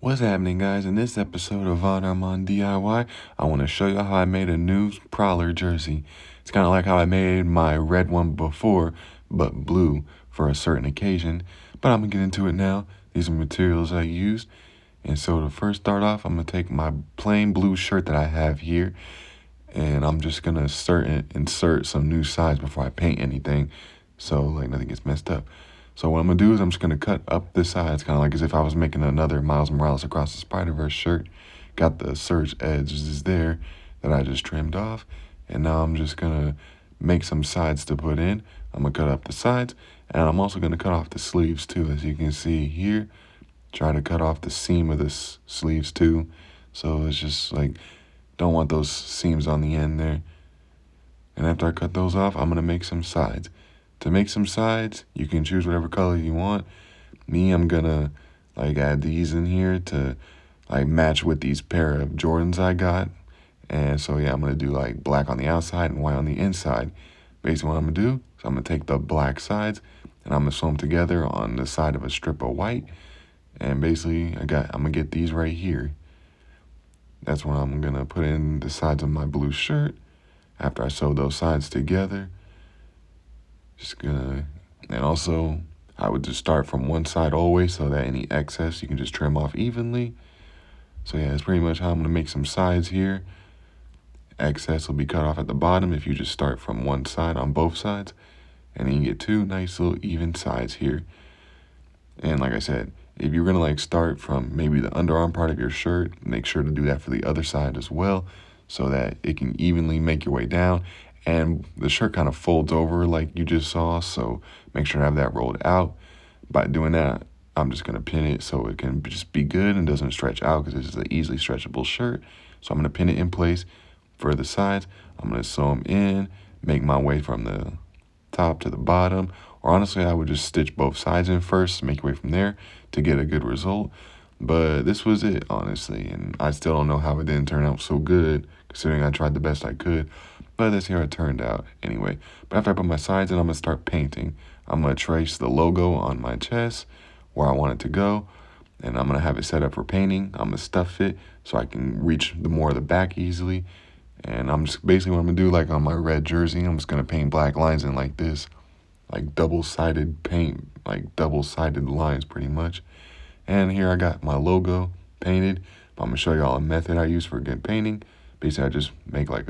What's happening, guys? In this episode of Von Armand DIY, I want to show you how I made a new Prowler jersey. It's kind of like how I made my red one before, but blue for a certain occasion. But I'm going to get into it now. These are materials I used. And so to first start off, I'm going to take my plain blue shirt that I have here, and I'm just going to insert some new sides before I paint anything, so like nothing gets messed up. So what I'm going to do is I'm just going to cut up the sides, kind of like as if I was making another Miles Morales Across the Spider-Verse shirt. Got the serge edges there that I just trimmed off. And now I'm just going to make some sides to put in. I'm going to cut up the sides. And I'm also going to cut off the sleeves too, as you can see here. Try to cut off the seam of the sleeves too. So it's just like, don't want those seams on the end there. And after I cut those off, I'm going to make some sides. To make some sides, you can choose whatever color you want. Me, I'm gonna like add these in here to like match with these pair of Jordans I got. And so yeah, I'm gonna do like black on the outside and white on the inside. Basically what I'm gonna do is I'm gonna take the black sides and I'm gonna sew them together on the side of a strip of white. And basically I'm gonna get these right here. That's what I'm gonna put in the sides of my blue shirt after I sew those sides together. And also I would just start from one side always so that any excess you can just trim off evenly. So yeah, that's pretty much how I'm gonna make some sides here. Excess will be cut off at the bottom if you just start from one side on both sides. And then you get two nice little even sides here. And like I said, if you're gonna like start from maybe the underarm part of your shirt, make sure to do that for the other side as well, so that it can evenly make your way down. And the shirt kind of folds over like you just saw, so make sure to have that rolled out. By doing that, I'm just going to pin it so it can just be good and doesn't stretch out, because this is an easily stretchable shirt. So I'm going to pin it in place for the sides. I'm going to sew them in, make my way from the top to the bottom. Or honestly, I would just stitch both sides in first, make your way from there to get a good result. But this was it, honestly, and I still don't know how it didn't turn out so good, considering I tried the best I could. But that's how it turned out anyway. But after I put my sides in, I'm going to start painting. I'm going to trace the logo on my chest where I want it to go. And I'm going to have it set up for painting. I'm going to stuff it so I can reach more of the back easily. And I'm just basically what I'm going to do, like on my red jersey, I'm just going to paint black lines in like this. Like double-sided paint, like double-sided lines pretty much. And here I got my logo painted. I'm going to show you all a method I use for good painting. Basically, I just make like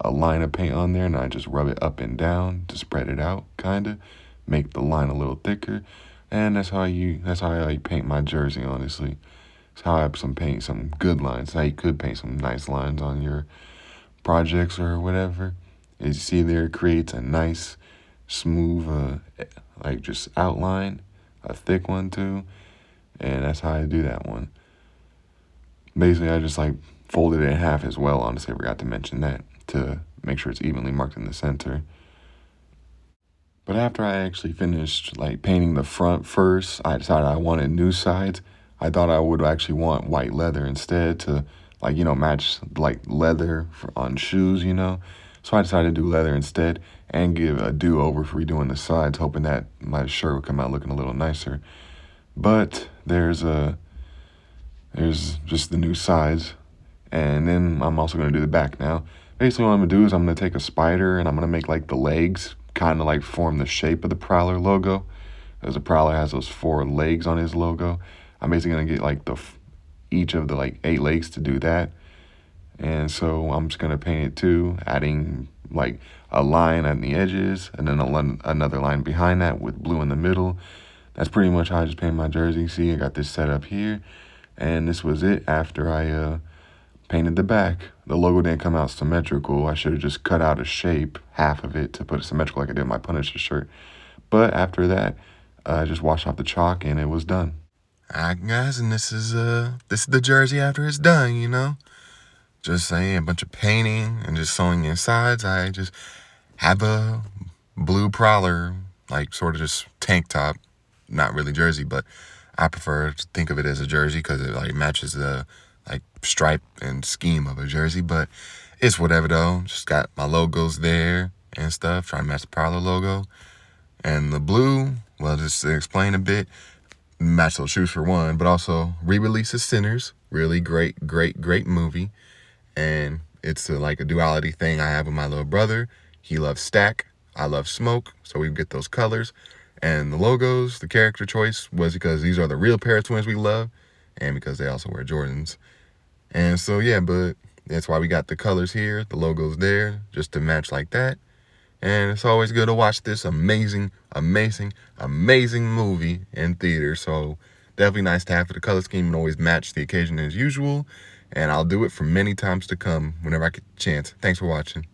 a line of paint on there, and I just rub it up and down to spread it out, kind of make the line a little thicker. And that's how I paint my jersey, honestly. It's how I paint some good lines. It's how you could paint some nice lines on your projects or whatever. As you see there, it creates a nice smooth like just outline, a thick one too. And that's how I do that one. Basically, I just like folded it in half as well. Honestly, I forgot to mention that, to make sure it's evenly marked in the center. But after I actually finished like painting the front first, I decided I wanted new sides. I thought I would actually want white leather instead to like, match like leather on shoes, So I decided to do leather instead and give a do-over for redoing the sides, hoping that my shirt would come out looking a little nicer. But there's just the new sides. And then I'm also going to do the back now. Basically what I'm going to do is I'm going to take a spider and I'm going to make like the legs kind of like form the shape of the Prowler logo. As the Prowler has those 4 legs on his logo. I'm basically going to get like each of the like 8 legs to do that. And so I'm just going to paint it too, adding like a line on the edges and then another line behind that with blue in the middle. That's pretty much how I just painted my jersey. See, I got this set up here. And this was it after I painted the back. The logo didn't come out symmetrical. I should have just cut out a shape, half of it, to put it symmetrical like I did my Punisher shirt. But after that, I just washed off the chalk and it was done. Alright guys, and this is the jersey after it's done, Just saying, a bunch of painting and just sewing in sides. I just have a blue Prowler, like sort of just tank top. Not really jersey, but I prefer to think of it as a jersey because it like matches the like stripe and scheme of a jersey. But it's whatever though. Just got my logos there and stuff, trying to match the Prowler logo. And the blue, well, just to explain a bit, match those shoes for one, but also re-release of Sinners. Really great movie. And it's like a duality thing I have with my little brother. He loves Stack, I love Smoke, so we get those colors. And the logos, the character choice was because these are the real pair of twins we love, and because they also wear Jordans. And so yeah, but that's why we got the colors here, the logos there, just to match like that. And it's always good to watch this amazing movie in theater. So definitely nice to have for the color scheme and always match the occasion as usual. And I'll do it for many times to come whenever I get the chance. Thanks for watching.